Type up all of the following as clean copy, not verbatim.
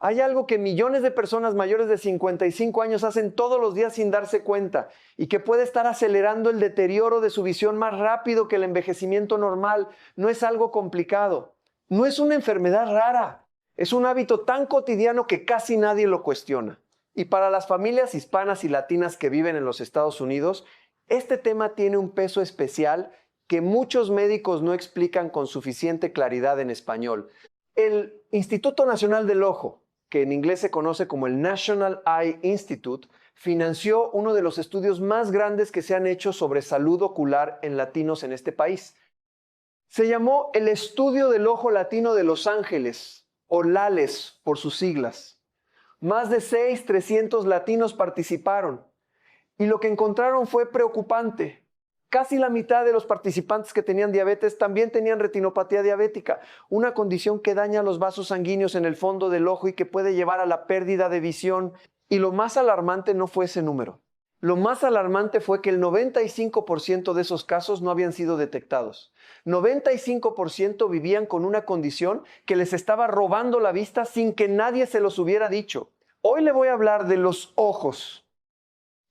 Hay algo que millones de personas mayores de 55 años hacen todos los días sin darse cuenta y que puede estar acelerando el deterioro de su visión más rápido que el envejecimiento normal. No es algo complicado, no es una enfermedad rara, es un hábito tan cotidiano que casi nadie lo cuestiona. Y para las familias hispanas y latinas que viven en los Estados Unidos, este tema tiene un peso especial que muchos médicos no explican con suficiente claridad en español. El Instituto Nacional del Ojo, que en inglés se conoce como el National Eye Institute, financió uno de los estudios más grandes que se han hecho sobre salud ocular en latinos en este país. Se llamó el Estudio del Ojo Latino de Los Ángeles, o LALES por sus siglas. Más de 300 latinos participaron y lo que encontraron fue preocupante. Casi la mitad de los participantes que tenían diabetes también tenían retinopatía diabética, una condición que daña los vasos sanguíneos en el fondo del ojo y que puede llevar a la pérdida de visión. Y lo más alarmante no fue ese número. Lo más alarmante fue que el 95% de esos casos no habían sido detectados. 95% vivían con una condición que les estaba robando la vista sin que nadie se los hubiera dicho. Hoy le voy a hablar de los ojos,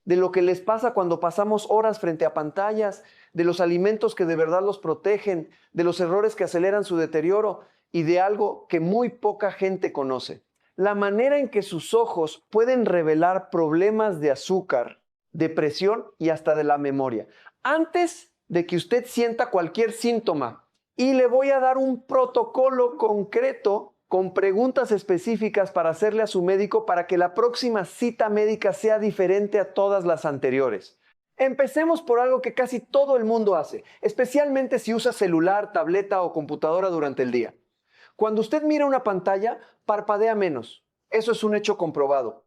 de lo que les pasa cuando pasamos horas frente a pantallas, de los alimentos que de verdad los protegen, de los errores que aceleran su deterioro y de algo que muy poca gente conoce. La manera en que sus ojos pueden revelar problemas de azúcar, de presión y hasta de la memoria. Antes de que usted sienta cualquier síntoma, y le voy a dar un protocolo concreto con preguntas específicas para hacerle a su médico para que la próxima cita médica sea diferente a todas las anteriores. Empecemos por algo que casi todo el mundo hace, especialmente si usa celular, tableta o computadora durante el día. Cuando usted mira una pantalla, parpadea menos. Eso es un hecho comprobado.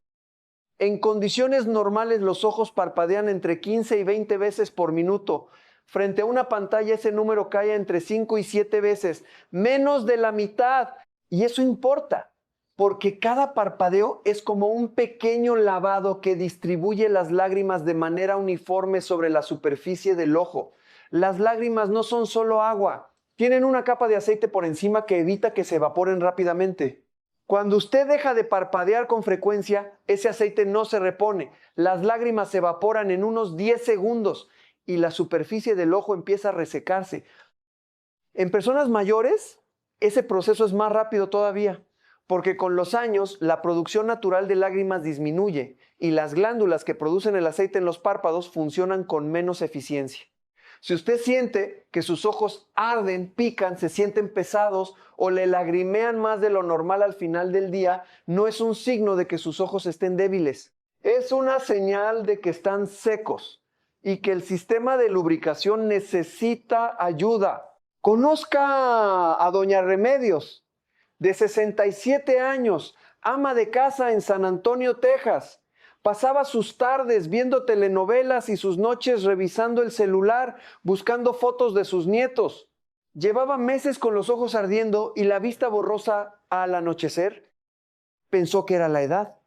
En condiciones normales, los ojos parpadean entre 15 y 20 veces por minuto. Frente a una pantalla, ese número cae entre 5 y 7 veces, menos de la mitad. Y eso importa, porque cada parpadeo es como un pequeño lavado que distribuye las lágrimas de manera uniforme sobre la superficie del ojo. Las lágrimas no son solo agua, tienen una capa de aceite por encima que evita que se evaporen rápidamente. Cuando usted deja de parpadear con frecuencia, ese aceite no se repone. Las lágrimas se evaporan en unos 10 segundos y la superficie del ojo empieza a resecarse. En personas mayores, ese proceso es más rápido todavía, porque con los años la producción natural de lágrimas disminuye y las glándulas que producen el aceite en los párpados funcionan con menos eficiencia. Si usted siente que sus ojos arden, pican, se sienten pesados o le lagrimean más de lo normal al final del día, no es un signo de que sus ojos estén débiles. Es una señal de que están secos y que el sistema de lubricación necesita ayuda. Conozca a doña Remedios, de 67 años, ama de casa en San Antonio, Texas. Pasaba sus tardes viendo telenovelas y sus noches revisando el celular, buscando fotos de sus nietos. Llevaba meses con los ojos ardiendo y la vista borrosa al anochecer. Pensó que era la edad.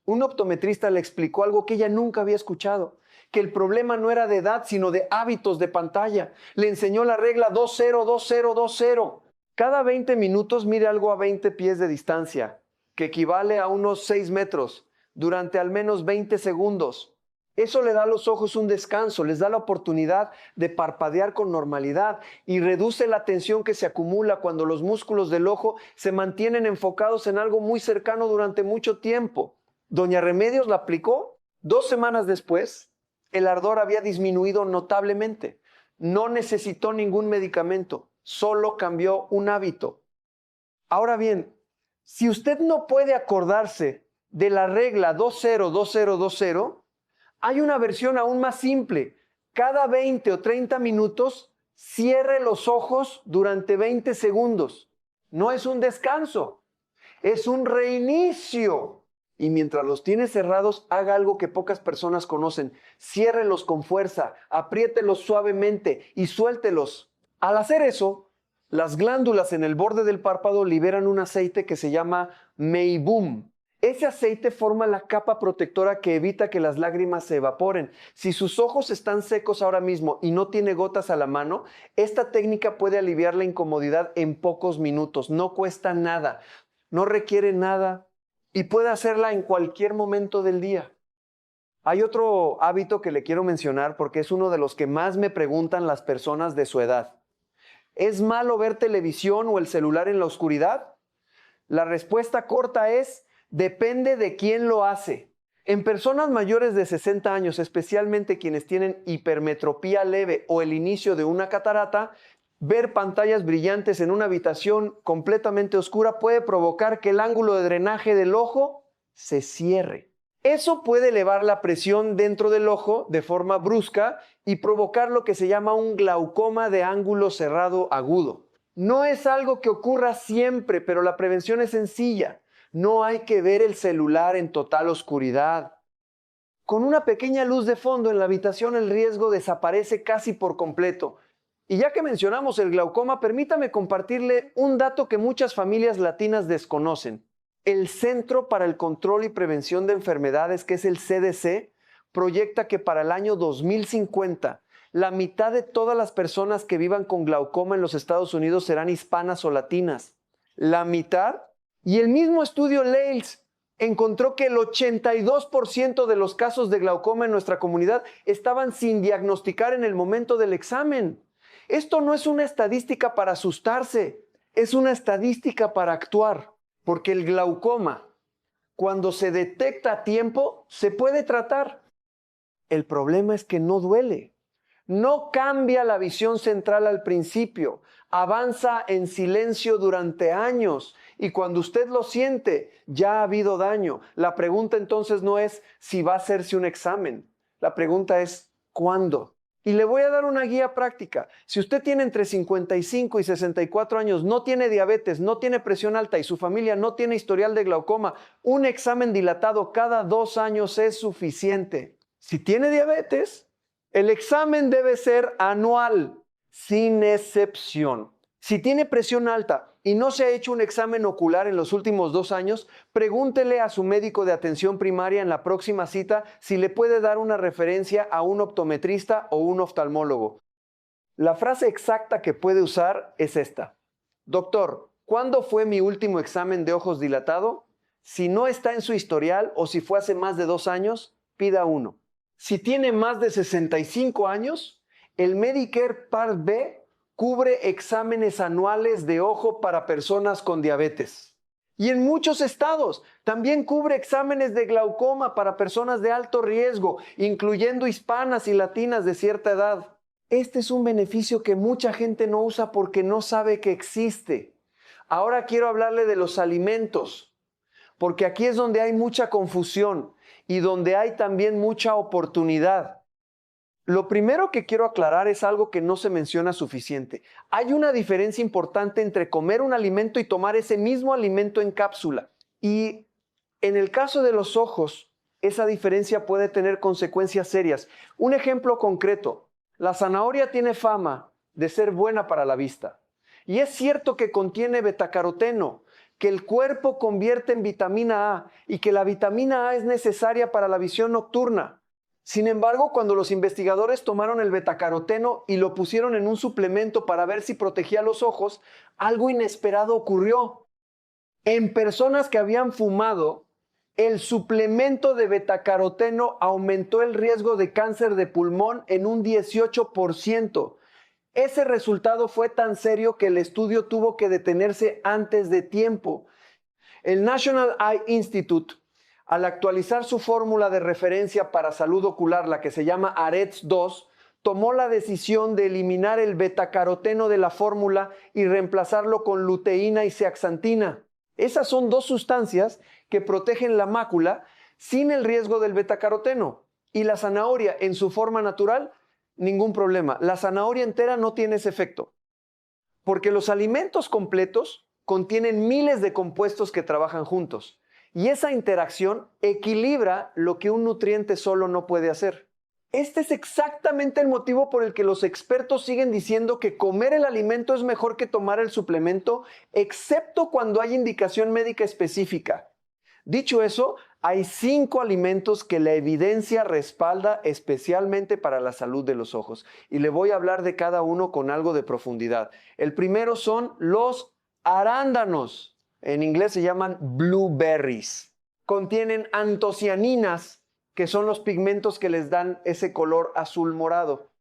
Un optometrista le explicó algo que ella nunca había escuchado, que el problema no era de edad, sino de hábitos de pantalla. Le enseñó la regla 20-20-20. Cada 20 minutos mire algo a 20 pies de distancia, que equivale a unos 6 metros, durante al menos 20 segundos. Eso le da a los ojos un descanso, les da la oportunidad de parpadear con normalidad y reduce la tensión que se acumula cuando los músculos del ojo se mantienen enfocados en algo muy cercano durante mucho tiempo. Doña Remedios la aplicó. 2 semanas después, el ardor había disminuido notablemente. No necesitó ningún medicamento, solo cambió un hábito. Ahora bien, si usted no puede acordarse de la regla 20-20-20, hay una versión aún más simple. Cada 20 o 30 minutos, cierre los ojos durante 20 segundos. No es un descanso, es un reinicio. Y mientras los tiene cerrados, haga algo que pocas personas conocen. Ciérrelos con fuerza, apriételos suavemente y suéltelos. Al hacer eso, las glándulas en el borde del párpado liberan un aceite que se llama meibum. Ese aceite forma la capa protectora que evita que las lágrimas se evaporen. Si sus ojos están secos ahora mismo y no tiene gotas a la mano, esta técnica puede aliviar la incomodidad en pocos minutos. No cuesta nada, no requiere nada y puede hacerla en cualquier momento del día. Hay otro hábito que le quiero mencionar porque es uno de los que más me preguntan las personas de su edad. ¿Es malo ver televisión o el celular en la oscuridad? La respuesta corta es, depende de quién lo hace. En personas mayores de 60 años, especialmente quienes tienen hipermetropía leve o el inicio de una catarata, ver pantallas brillantes en una habitación completamente oscura puede provocar que el ángulo de drenaje del ojo se cierre. Eso puede elevar la presión dentro del ojo de forma brusca y provocar lo que se llama un glaucoma de ángulo cerrado agudo. No es algo que ocurra siempre, pero la prevención es sencilla. No hay que ver el celular en total oscuridad. Con una pequeña luz de fondo en la habitación el riesgo desaparece casi por completo. Y ya que mencionamos el glaucoma, permítame compartirle un dato que muchas familias latinas desconocen. El Centro para el Control y Prevención de Enfermedades, que es el CDC, proyecta que para el año 2050, la mitad de todas las personas que vivan con glaucoma en los Estados Unidos serán hispanas o latinas. La mitad. Y el mismo estudio Lales encontró que el 82% de los casos de glaucoma en nuestra comunidad estaban sin diagnosticar en el momento del examen. Esto no es una estadística para asustarse, es una estadística para actuar, porque el glaucoma, cuando se detecta a tiempo, se puede tratar. El problema es que no duele. No cambia la visión central al principio, avanza en silencio durante años y cuando usted lo siente, ya ha habido daño. La pregunta entonces no es si va a hacerse un examen, la pregunta es ¿cuándo? Y le voy a dar una guía práctica. Si usted tiene entre 55 y 64 años, no tiene diabetes, no tiene presión alta y su familia no tiene historial de glaucoma, un examen dilatado cada 2 años es suficiente. Si tiene diabetes, el examen debe ser anual, sin excepción. Si tiene presión alta y no se ha hecho un examen ocular en los últimos 2 años, pregúntele a su médico de atención primaria en la próxima cita si le puede dar una referencia a un optometrista o un oftalmólogo. La frase exacta que puede usar es esta. Doctor, ¿cuándo fue mi último examen de ojos dilatado? Si no está en su historial o si fue hace más de 2 años, pida uno. Si tiene más de 65 años, el Medicare Part B cubre exámenes anuales de ojo para personas con diabetes. Y en muchos estados también cubre exámenes de glaucoma para personas de alto riesgo, incluyendo hispanas y latinas de cierta edad. Este es un beneficio que mucha gente no usa porque no sabe que existe. Ahora quiero hablarle de los alimentos, porque aquí es donde hay mucha confusión y donde hay también mucha oportunidad. Lo primero que quiero aclarar es algo que no se menciona suficiente. Hay una diferencia importante entre comer un alimento y tomar ese mismo alimento en cápsula. Y en el caso de los ojos, esa diferencia puede tener consecuencias serias. Un ejemplo concreto, la zanahoria tiene fama de ser buena para la vista. Y es cierto que contiene betacaroteno, que el cuerpo convierte en vitamina A y que la vitamina A es necesaria para la visión nocturna. Sin embargo, cuando los investigadores tomaron el betacaroteno y lo pusieron en un suplemento para ver si protegía los ojos, algo inesperado ocurrió. En personas que habían fumado, el suplemento de betacaroteno aumentó el riesgo de cáncer de pulmón en un 18%. Ese resultado fue tan serio que el estudio tuvo que detenerse antes de tiempo. El National Eye Institute, al actualizar su fórmula de referencia para salud ocular, la que se llama AREDS2, tomó la decisión de eliminar el betacaroteno de la fórmula y reemplazarlo con luteína y zeaxantina. Esas son 2 sustancias que protegen la mácula sin el riesgo del betacaroteno. Y la zanahoria en su forma natural, ningún problema. La zanahoria entera no tiene ese efecto. Porque los alimentos completos contienen miles de compuestos que trabajan juntos. Y esa interacción equilibra lo que un nutriente solo no puede hacer. Este es exactamente el motivo por el que los expertos siguen diciendo que comer el alimento es mejor que tomar el suplemento, excepto cuando hay indicación médica específica. Dicho eso, hay 5 alimentos que la evidencia respalda especialmente para la salud de los ojos. Y le voy a hablar de cada uno con algo de profundidad. El primero son los arándanos. En inglés se llaman blueberries. contienen antocianinas, que son los pigmentos que les dan ese color azul morado.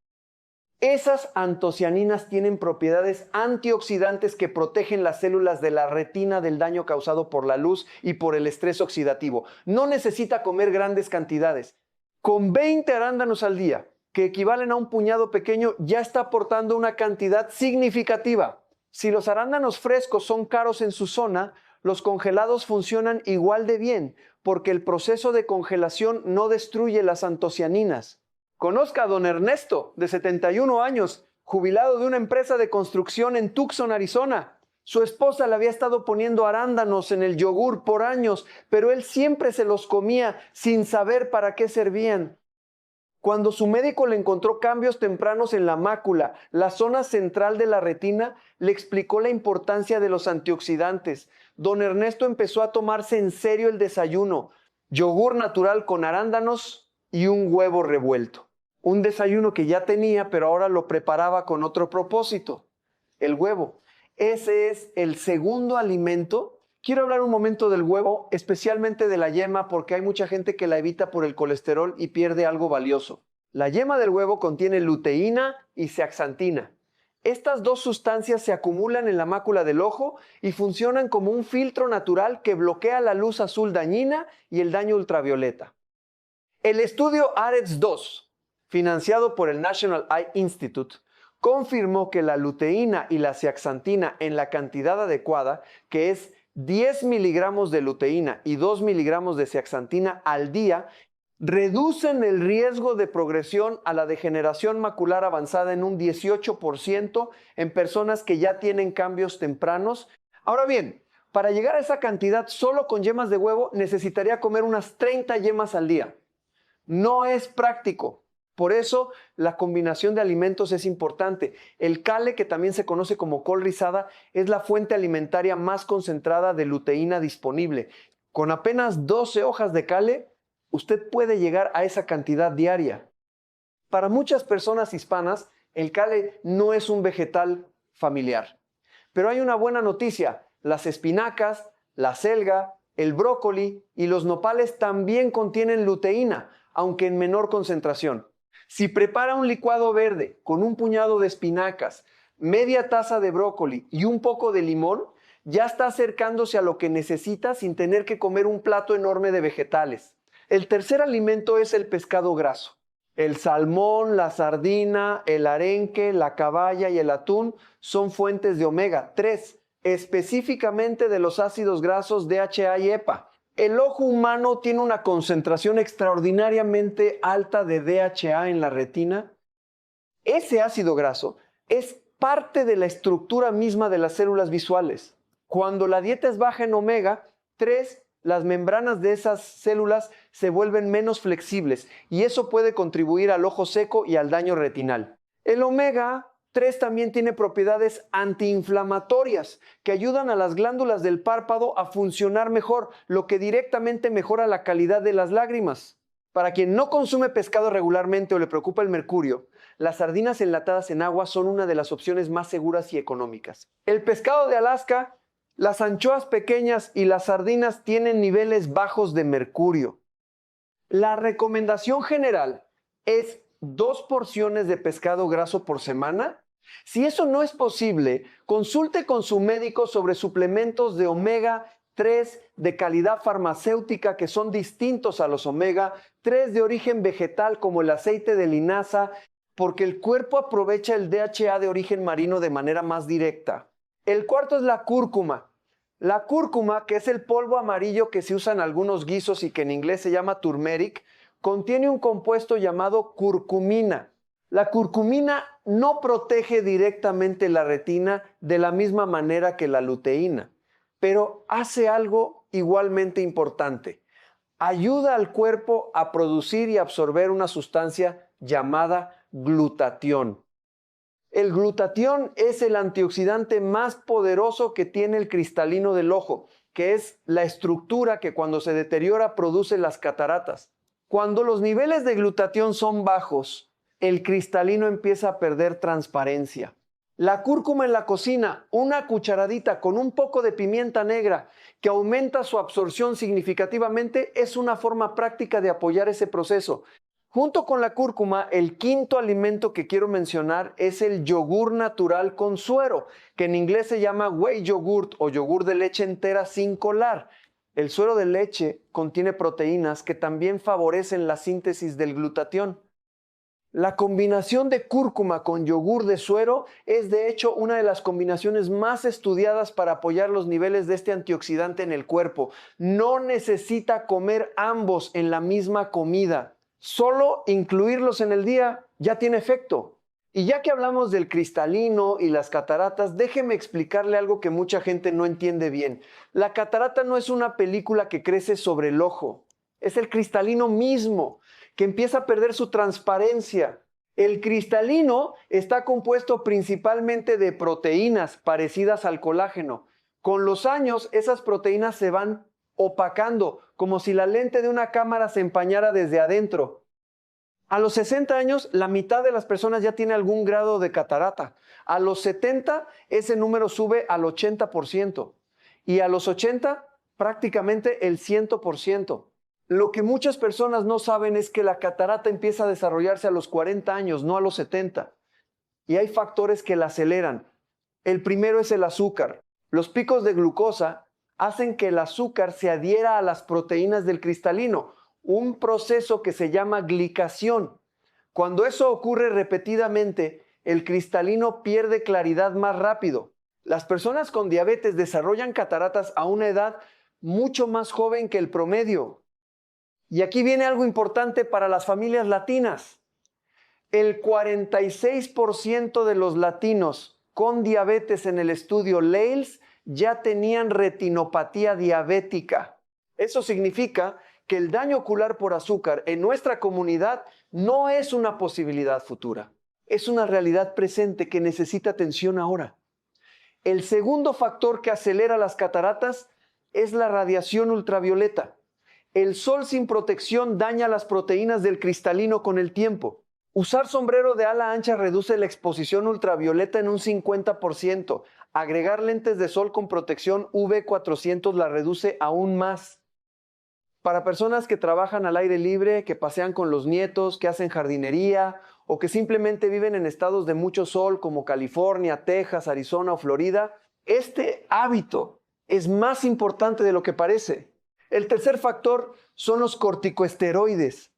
Esas antocianinas tienen propiedades antioxidantes que protegen las células de la retina del daño causado por la luz y por el estrés oxidativo. No necesita comer grandes cantidades. Con 20 arándanos al día, que equivalen a un puñado pequeño, ya está aportando una cantidad significativa. Si los arándanos frescos son caros en su zona, los congelados funcionan igual de bien, porque el proceso de congelación no destruye las antocianinas. Conozca a don Ernesto, de 71 años, jubilado de una empresa de construcción en Tucson, Arizona. Su esposa le había estado poniendo arándanos en el yogur por años, pero él siempre se los comía sin saber para qué servían. Cuando su médico le encontró cambios tempranos en la mácula, la zona central de la retina, le explicó la importancia de los antioxidantes. Don Ernesto empezó a tomarse en serio el desayuno: yogur natural con arándanos y un huevo revuelto. Un desayuno que ya tenía, pero ahora lo preparaba con otro propósito: el huevo. Ese es el segundo alimento. Quiero hablar un momento del huevo, especialmente de la yema, porque hay mucha gente que la evita por el colesterol y pierde algo valioso. La yema del huevo contiene luteína y zeaxantina. Estas dos sustancias se acumulan en la mácula del ojo y funcionan como un filtro natural que bloquea la luz azul dañina y el daño ultravioleta. El estudio AREDS 2, financiado por el National Eye Institute, confirmó que la luteína y la zeaxantina en la cantidad adecuada, que es 10 miligramos de luteína y 2 miligramos de zeaxantina al día, reducen el riesgo de progresión a la degeneración macular avanzada en un 18% en personas que ya tienen cambios tempranos. Ahora bien, para llegar a esa cantidad solo con yemas de huevo necesitaría comer unas 30 yemas al día. No es práctico. Por eso la combinación de alimentos es importante. El kale, que también se conoce como col rizada, es la fuente alimentaria más concentrada de luteína disponible. Con apenas 12 hojas de kale, usted puede llegar a esa cantidad diaria. Para muchas personas hispanas, el kale no es un vegetal familiar. Pero hay una buena noticia: las espinacas, la selga, el brócoli y los nopales también contienen luteína, aunque en menor concentración. Si prepara un licuado verde con un puñado de espinacas, media taza de brócoli y un poco de limón, ya está acercándose a lo que necesita sin tener que comer un plato enorme de vegetales. El tercer alimento es el pescado graso. El salmón, la sardina, el arenque, la caballa y el atún son fuentes de omega 3, específicamente de los ácidos grasos DHA y EPA. El ojo humano tiene una concentración extraordinariamente alta de DHA en la retina. Ese ácido graso es parte de la estructura misma de las células visuales. Cuando la dieta es baja en omega 3, las membranas de esas células se vuelven menos flexibles y eso puede contribuir al ojo seco y al daño retinal. El omega 3 también tiene propiedades antiinflamatorias que ayudan a las glándulas del párpado a funcionar mejor, lo que directamente mejora la calidad de las lágrimas. Para quien no consume pescado regularmente o le preocupa el mercurio, las sardinas enlatadas en agua son una de las opciones más seguras y económicas. El pescado de Alaska, las anchoas pequeñas y las sardinas tienen niveles bajos de mercurio. La recomendación general es 2 porciones de pescado graso por semana. Si eso no es posible, consulte con su médico sobre suplementos de omega 3 de calidad farmacéutica que son distintos a los omega 3 de origen vegetal, como el aceite de linaza, porque el cuerpo aprovecha el DHA de origen marino de manera más directa. El cuarto es la cúrcuma. La cúrcuma, que es el polvo amarillo que se usa en algunos guisos y que en inglés se llama turmeric, contiene un compuesto llamado curcumina. La curcumina no protege directamente la retina de la misma manera que la luteína, pero hace algo igualmente importante. Ayuda al cuerpo a producir y absorber una sustancia llamada glutatión. El glutatión es el antioxidante más poderoso que tiene el cristalino del ojo, que es la estructura que cuando se deteriora produce las cataratas. Cuando los niveles de glutatión son bajos, el cristalino empieza a perder transparencia. La cúrcuma en la cocina, una cucharadita con un poco de pimienta negra que aumenta su absorción significativamente, es una forma práctica de apoyar ese proceso. Junto con la cúrcuma, el quinto alimento que quiero mencionar es el yogur natural con suero, que en inglés se llama whey yogurt o yogur de leche entera sin colar. El suero de leche contiene proteínas que también favorecen la síntesis del glutatión. La combinación de cúrcuma con yogur de suero es de hecho una de las combinaciones más estudiadas para apoyar los niveles de este antioxidante en el cuerpo. No necesita comer ambos en la misma comida. Solo incluirlos en el día ya tiene efecto. Y ya que hablamos del cristalino y las cataratas, déjeme explicarle algo que mucha gente no entiende bien. La catarata no es una película que crece sobre el ojo. Es el cristalino mismo, que empieza a perder su transparencia. El cristalino está compuesto principalmente de proteínas parecidas al colágeno. Con los años, esas proteínas se van opacando, como si la lente de una cámara se empañara desde adentro. A los 60 años, la mitad de las personas ya tiene algún grado de catarata. A los 70, ese número sube al 80%. Y a los 80, prácticamente el 100%. Lo que muchas personas no saben es que la catarata empieza a desarrollarse a los 40 años, no a los 70. Y hay factores que la aceleran. El primero es el azúcar. Los picos de glucosa hacen que el azúcar se adhiera a las proteínas del cristalino, un proceso que se llama glicación. Cuando eso ocurre repetidamente, el cristalino pierde claridad más rápido. Las personas con diabetes desarrollan cataratas a una edad mucho más joven que el promedio. Y aquí viene algo importante para las familias latinas. El 46% de los latinos con diabetes en el estudio LAILS ya tenían retinopatía diabética. Eso significa que el daño ocular por azúcar en nuestra comunidad no es una posibilidad futura. Es una realidad presente que necesita atención ahora. El segundo factor que acelera las cataratas es la radiación ultravioleta. El sol sin protección daña las proteínas del cristalino con el tiempo. Usar sombrero de ala ancha reduce la exposición ultravioleta en un 50%. Agregar lentes de sol con protección UV400 la reduce aún más. Para personas que trabajan al aire libre, que pasean con los nietos, que hacen jardinería o que simplemente viven en estados de mucho sol como California, Texas, Arizona o Florida, este hábito es más importante de lo que parece. El tercer factor son los corticosteroides.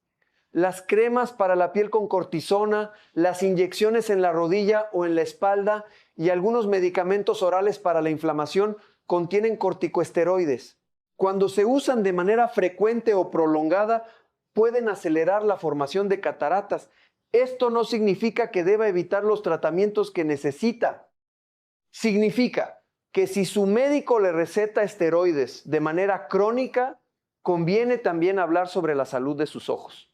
Las cremas para la piel con cortisona, las inyecciones en la rodilla o en la espalda y algunos medicamentos orales para la inflamación contienen corticosteroides. Cuando se usan de manera frecuente o prolongada, pueden acelerar la formación de cataratas. Esto no significa que deba evitar los tratamientos que necesita. Significa que si su médico le receta esteroides de manera crónica, conviene también hablar sobre la salud de sus ojos.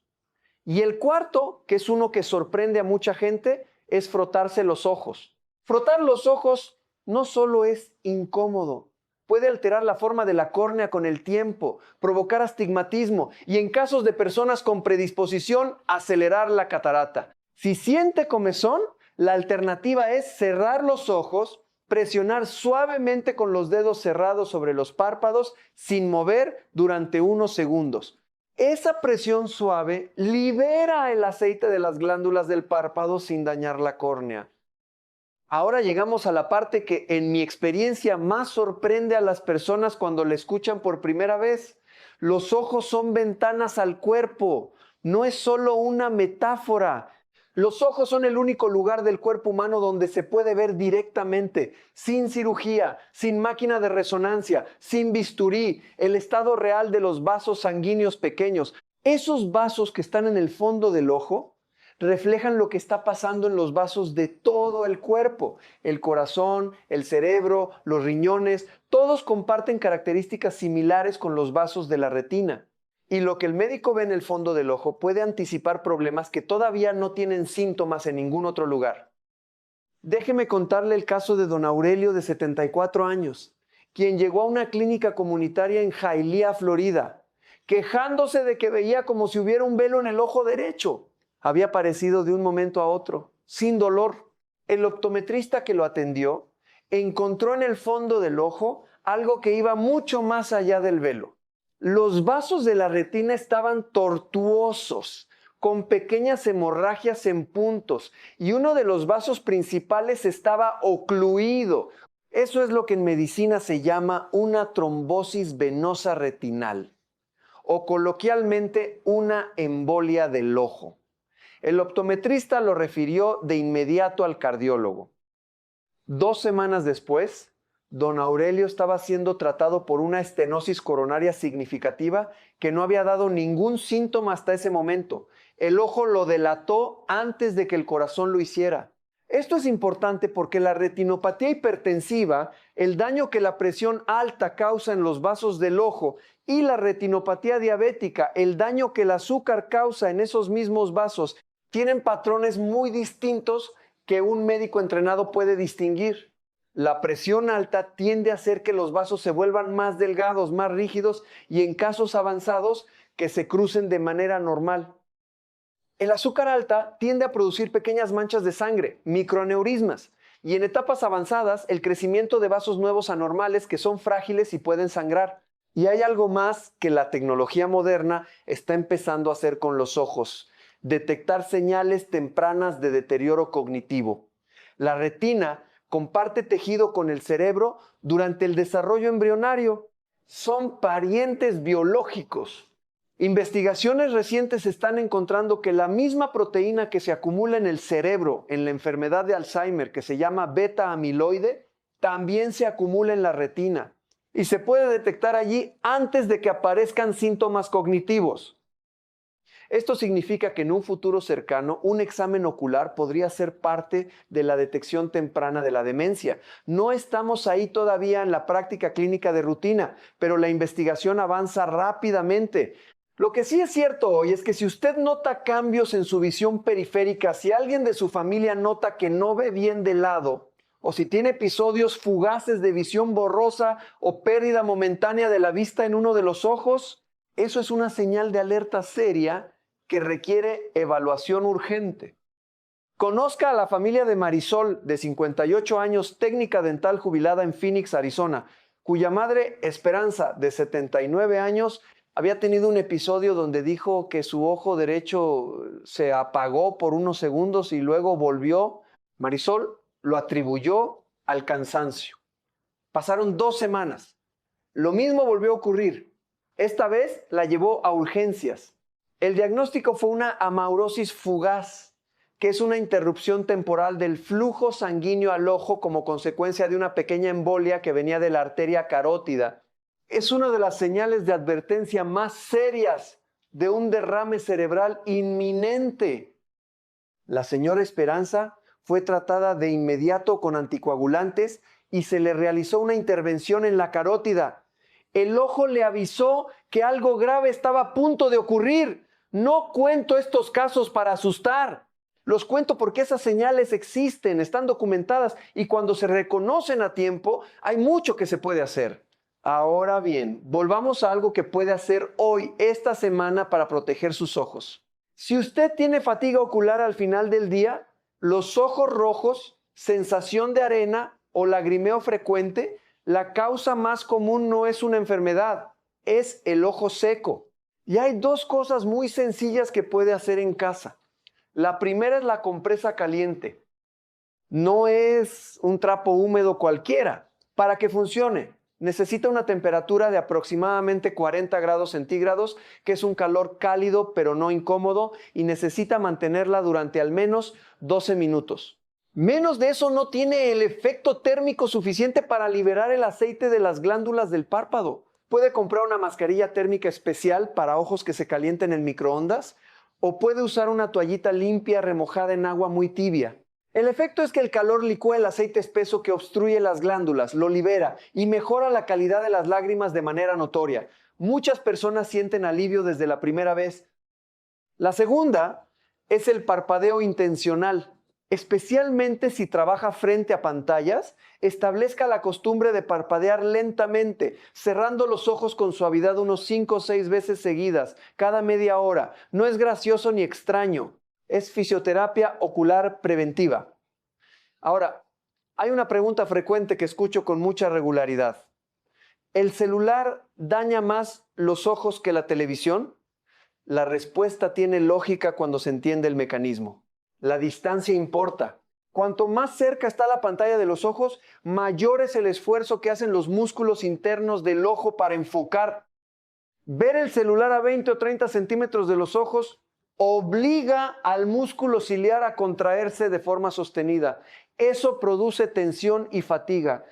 Y el cuarto, que es uno que sorprende a mucha gente, es frotarse los ojos. Frotar los ojos no solo es incómodo, puede alterar la forma de la córnea con el tiempo, provocar astigmatismo y en casos de personas con predisposición, acelerar la catarata. Si siente comezón, la alternativa es cerrar los ojos, presionar suavemente con los dedos cerrados sobre los párpados sin mover durante unos segundos. Esa presión suave libera el aceite de las glándulas del párpado sin dañar la córnea. Ahora llegamos a la parte que en mi experiencia más sorprende a las personas cuando la escuchan por primera vez. Los ojos son ventanas al cuerpo, no es solo una metáfora. Los ojos son el único lugar del cuerpo humano donde se puede ver directamente, sin cirugía, sin máquina de resonancia, sin bisturí, el estado real de los vasos sanguíneos pequeños. Esos vasos que están en el fondo del ojo reflejan lo que está pasando en los vasos de todo el cuerpo. El corazón, el cerebro, los riñones, todos comparten características similares con los vasos de la retina. Y lo que el médico ve en el fondo del ojo puede anticipar problemas que todavía no tienen síntomas en ningún otro lugar. Déjeme contarle el caso de don Aurelio, de 74 años, quien llegó a una clínica comunitaria en Hialeah, Florida, quejándose de que veía como si hubiera un velo en el ojo derecho. Había aparecido de un momento a otro, sin dolor. El optometrista que lo atendió encontró en el fondo del ojo algo que iba mucho más allá del velo. Los vasos de la retina estaban tortuosos, con pequeñas hemorragias en puntos, y uno de los vasos principales estaba ocluido. Eso es lo que en medicina se llama una trombosis venosa retinal, o coloquialmente una embolia del ojo. El optometrista lo refirió de inmediato al cardiólogo. 2 semanas después, don Aurelio estaba siendo tratado por una estenosis coronaria significativa que no había dado ningún síntoma hasta ese momento. El ojo lo delató antes de que el corazón lo hiciera. Esto es importante porque la retinopatía hipertensiva, el daño que la presión alta causa en los vasos del ojo, y la retinopatía diabética, el daño que el azúcar causa en esos mismos vasos, tienen patrones muy distintos que un médico entrenado puede distinguir. La presión alta tiende a hacer que los vasos se vuelvan más delgados, más rígidos y en casos avanzados que se crucen de manera normal. El azúcar alta tiende a producir pequeñas manchas de sangre, microaneurismas, y en etapas avanzadas el crecimiento de vasos nuevos anormales que son frágiles y pueden sangrar. Y hay algo más que la tecnología moderna está empezando a hacer con los ojos: detectar señales tempranas de deterioro cognitivo. La retina comparte tejido con el cerebro durante el desarrollo embrionario. Son parientes biológicos. Investigaciones recientes están encontrando que la misma proteína que se acumula en el cerebro en la enfermedad de Alzheimer, que se llama beta-amiloide, también se acumula en la retina y se puede detectar allí antes de que aparezcan síntomas cognitivos. Esto significa que en un futuro cercano, un examen ocular podría ser parte de la detección temprana de la demencia. No estamos ahí todavía en la práctica clínica de rutina, pero la investigación avanza rápidamente. Lo que sí es cierto hoy es que si usted nota cambios en su visión periférica, si alguien de su familia nota que no ve bien de lado, o si tiene episodios fugaces de visión borrosa o pérdida momentánea de la vista en uno de los ojos, eso es una señal de alerta seria que requiere evaluación urgente. Conozca a la familia de Marisol, de 58 años, técnica dental jubilada en Phoenix, Arizona, cuya madre, Esperanza, de 79 años, había tenido un episodio donde dijo que su ojo derecho se apagó por unos segundos y luego volvió. Marisol lo atribuyó al cansancio. Pasaron 2 semanas. Lo mismo volvió a ocurrir. Esta vez la llevó a urgencias. El diagnóstico fue una amaurosis fugaz, que es una interrupción temporal del flujo sanguíneo al ojo como consecuencia de una pequeña embolia que venía de la arteria carótida. Es una de las señales de advertencia más serias de un derrame cerebral inminente. La señora Esperanza fue tratada de inmediato con anticoagulantes y se le realizó una intervención en la carótida. El ojo le avisó que algo grave estaba a punto de ocurrir. No cuento estos casos para asustar. Los cuento porque esas señales existen, están documentadas y cuando se reconocen a tiempo, hay mucho que se puede hacer. Ahora bien, volvamos a algo que puede hacer hoy, esta semana, para proteger sus ojos. Si usted tiene fatiga ocular al final del día, los ojos rojos, sensación de arena o lagrimeo frecuente, la causa más común no es una enfermedad, es el ojo seco. Y hay 2 cosas muy sencillas que puede hacer en casa. La primera es la compresa caliente. No es un trapo húmedo cualquiera. Para que funcione, necesita una temperatura de aproximadamente 40 grados centígrados, que es un calor cálido pero no incómodo, y necesita mantenerla durante al menos 12 minutos. Menos de eso no tiene el efecto térmico suficiente para liberar el aceite de las glándulas del párpado. Puede comprar una mascarilla térmica especial para ojos que se calienten en microondas o puede usar una toallita limpia remojada en agua muy tibia. El efecto es que el calor licúa el aceite espeso que obstruye las glándulas, lo libera y mejora la calidad de las lágrimas de manera notoria. Muchas personas sienten alivio desde la primera vez. La segunda es el parpadeo intencional. Especialmente si trabaja frente a pantallas, establezca la costumbre de parpadear lentamente, cerrando los ojos con suavidad unos 5 o 6 veces seguidas, cada media hora. No es gracioso ni extraño, es fisioterapia ocular preventiva. Ahora, hay una pregunta frecuente que escucho con mucha regularidad. ¿El celular daña más los ojos que la televisión? La respuesta tiene lógica cuando se entiende el mecanismo. La distancia importa. Cuanto más cerca está la pantalla de los ojos, mayor es el esfuerzo que hacen los músculos internos del ojo para enfocar. Ver el celular a 20 o 30 centímetros de los ojos obliga al músculo ciliar a contraerse de forma sostenida. Eso produce tensión y fatiga.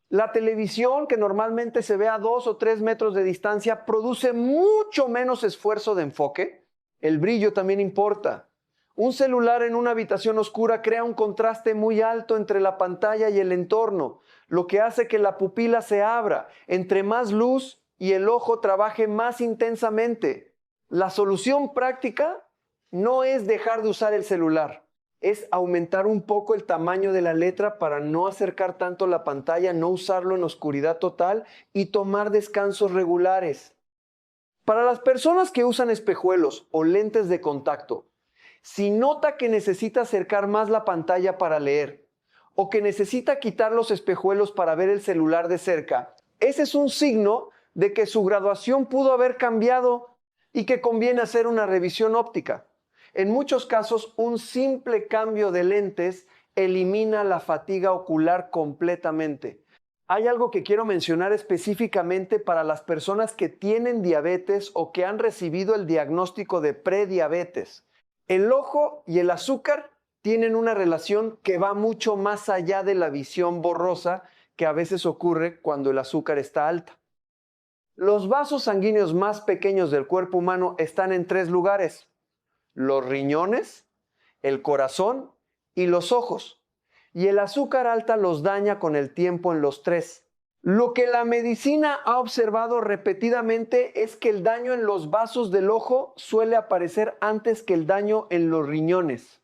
La televisión, que normalmente se ve a 2 o 3 metros de distancia, produce mucho menos esfuerzo de enfoque. El brillo también importa. Un celular en una habitación oscura crea un contraste muy alto entre la pantalla y el entorno, lo que hace que la pupila se abra. Entre más luz y el ojo trabaje más intensamente. La solución práctica no es dejar de usar el celular. Es aumentar un poco el tamaño de la letra para no acercar tanto la pantalla, no usarlo en oscuridad total y tomar descansos regulares. Para las personas que usan espejuelos o lentes de contacto, si nota que necesita acercar más la pantalla para leer o que necesita quitar los espejuelos para ver el celular de cerca, ese es un signo de que su graduación pudo haber cambiado y que conviene hacer una revisión óptica. En muchos casos, un simple cambio de lentes elimina la fatiga ocular completamente. Hay algo que quiero mencionar específicamente para las personas que tienen diabetes o que han recibido el diagnóstico de prediabetes. El ojo y el azúcar tienen una relación que va mucho más allá de la visión borrosa que a veces ocurre cuando el azúcar está alta. Los vasos sanguíneos más pequeños del cuerpo humano están en 3 lugares: los riñones, el corazón y los ojos. Y el azúcar alta los daña con el tiempo en los 3. Lo que la medicina ha observado repetidamente es que el daño en los vasos del ojo suele aparecer antes que el daño en los riñones.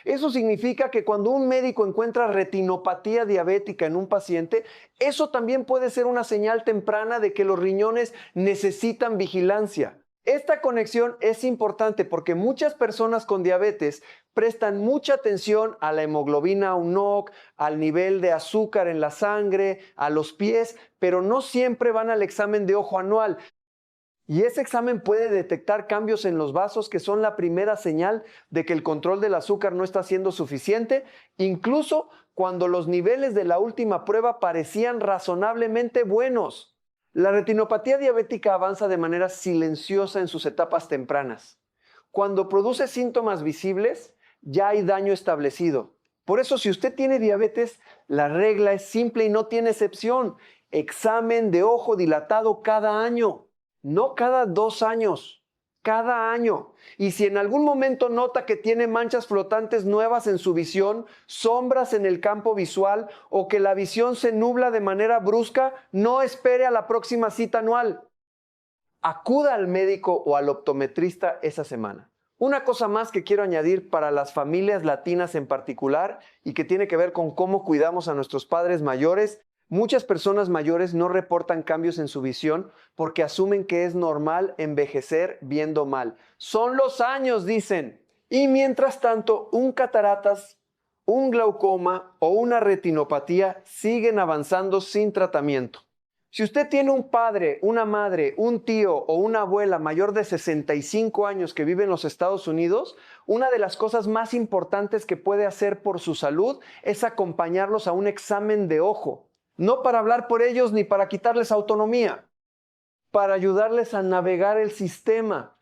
Eso significa que cuando un médico encuentra retinopatía diabética en un paciente, eso también puede ser una señal temprana de que los riñones necesitan vigilancia. Esta conexión es importante porque muchas personas con diabetes prestan mucha atención a la hemoglobina A1C, al nivel de azúcar en la sangre, a los pies, pero no siempre van al examen de ojo anual. Y ese examen puede detectar cambios en los vasos que son la primera señal de que el control del azúcar no está siendo suficiente, incluso cuando los niveles de la última prueba parecían razonablemente buenos. La retinopatía diabética avanza de manera silenciosa en sus etapas tempranas. Cuando produce síntomas visibles, ya hay daño establecido. Por eso, si usted tiene diabetes, la regla es simple y no tiene excepción. Examen de ojo dilatado cada año. No cada 2 años, cada año. Y si en algún momento nota que tiene manchas flotantes nuevas en su visión, sombras en el campo visual o que la visión se nubla de manera brusca, no espere a la próxima cita anual. Acuda al médico o al optometrista esa semana. Una cosa más que quiero añadir para las familias latinas en particular y que tiene que ver con cómo cuidamos a nuestros padres mayores. Muchas personas mayores no reportan cambios en su visión porque asumen que es normal envejecer viendo mal. Son los años, dicen. Y mientras tanto, un cataratas, un glaucoma o una retinopatía siguen avanzando sin tratamiento. Si usted tiene un padre, una madre, un tío o una abuela mayor de 65 años que vive en los Estados Unidos, una de las cosas más importantes que puede hacer por su salud es acompañarlos a un examen de ojo. No para hablar por ellos ni para quitarles autonomía, para ayudarles a navegar el sistema.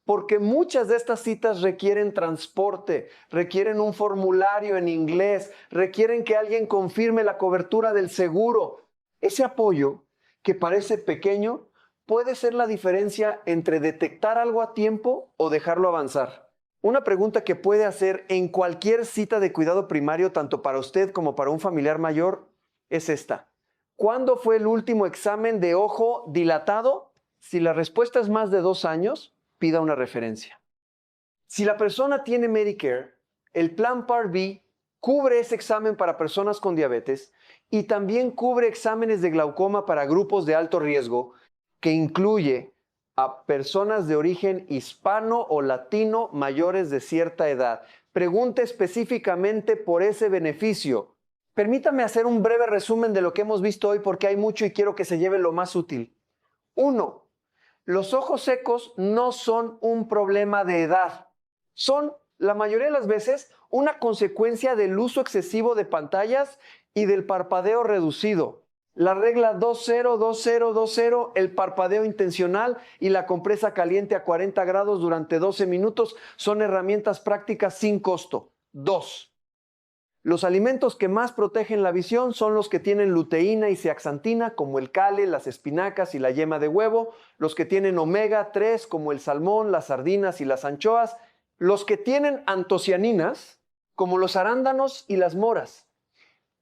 Porque muchas de estas citas requieren transporte, requieren un formulario en inglés, requieren que alguien confirme la cobertura del seguro. Ese apoyo, que parece pequeño, puede ser la diferencia entre detectar algo a tiempo o dejarlo avanzar. Una pregunta que puede hacer en cualquier cita de cuidado primario, tanto para usted como para un familiar mayor, es esta. ¿Cuándo fue el último examen de ojo dilatado? Si la respuesta es más de 2 años, pida una referencia. Si la persona tiene Medicare, el plan Part B cubre ese examen para personas con diabetes y también cubre exámenes de glaucoma para grupos de alto riesgo, que incluye a personas de origen hispano o latino mayores de cierta edad. Pregunte específicamente por ese beneficio. Permítame hacer un breve resumen de lo que hemos visto hoy porque hay mucho y quiero que se lleve lo más útil. 1. Los ojos secos no son un problema de edad. Son, la mayoría de las veces, una consecuencia del uso excesivo de pantallas y del parpadeo reducido. La regla 20-20-20, el parpadeo intencional y la compresa caliente a 40 grados durante 12 minutos son herramientas prácticas sin costo. 2. Los alimentos que más protegen la visión son los que tienen luteína y zeaxantina, como el kale, las espinacas y la yema de huevo, los que tienen omega 3, como el salmón, las sardinas y las anchoas, los que tienen antocianinas, como los arándanos y las moras,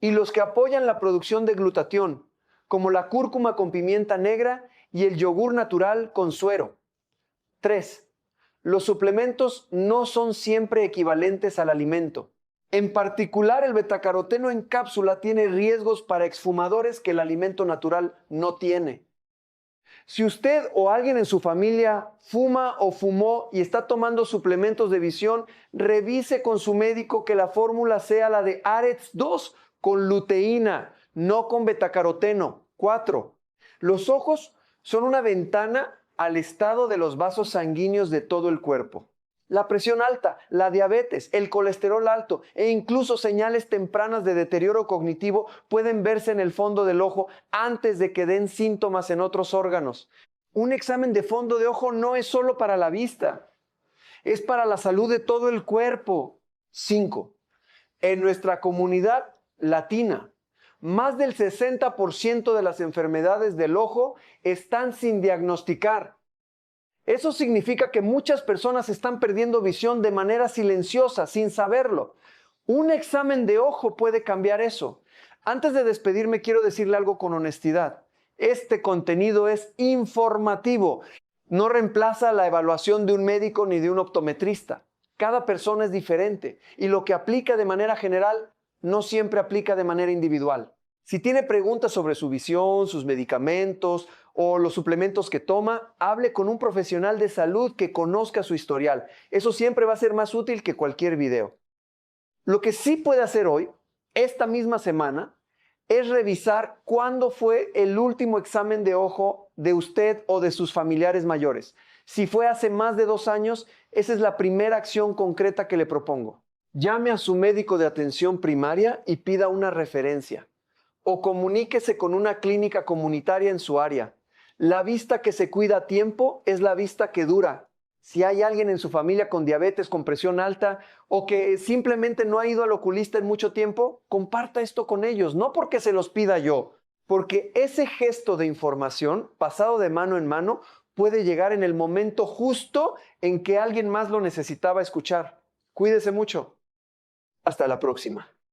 y los que apoyan la producción de glutatión, como la cúrcuma con pimienta negra y el yogur natural con suero. 3. Los suplementos no son siempre equivalentes al alimento. En particular, el betacaroteno en cápsula tiene riesgos para exfumadores que el alimento natural no tiene. Si usted o alguien en su familia fuma o fumó y está tomando suplementos de visión, revise con su médico que la fórmula sea la de Arets 2 con luteína, no con betacaroteno. 4. Los ojos son una ventana al estado de los vasos sanguíneos de todo el cuerpo. La presión alta, la diabetes, el colesterol alto e incluso señales tempranas de deterioro cognitivo pueden verse en el fondo del ojo antes de que den síntomas en otros órganos. Un examen de fondo de ojo no es solo para la vista, es para la salud de todo el cuerpo. 5. En nuestra comunidad latina, más del 60% de las enfermedades del ojo están sin diagnosticar. Eso significa que muchas personas están perdiendo visión de manera silenciosa, sin saberlo. Un examen de ojo puede cambiar eso. Antes de despedirme, quiero decirle algo con honestidad. Este contenido es informativo. No reemplaza la evaluación de un médico ni de un optometrista. Cada persona es diferente y lo que aplica de manera general no siempre aplica de manera individual. Si tiene preguntas sobre su visión, sus medicamentos o los suplementos que toma, hable con un profesional de salud que conozca su historial. Eso siempre va a ser más útil que cualquier video. Lo que sí puede hacer hoy, esta misma semana, es revisar cuándo fue el último examen de ojo de usted o de sus familiares mayores. Si fue hace más de 2 años, esa es la primera acción concreta que le propongo. Llame a su médico de atención primaria y pida una referencia. O comuníquese con una clínica comunitaria en su área. La vista que se cuida a tiempo es la vista que dura. Si hay alguien en su familia con diabetes, con presión alta o que simplemente no ha ido al oculista en mucho tiempo, comparta esto con ellos, no porque se los pida yo, porque ese gesto de información, pasado de mano en mano, puede llegar en el momento justo en que alguien más lo necesitaba escuchar. Cuídese mucho. Hasta la próxima.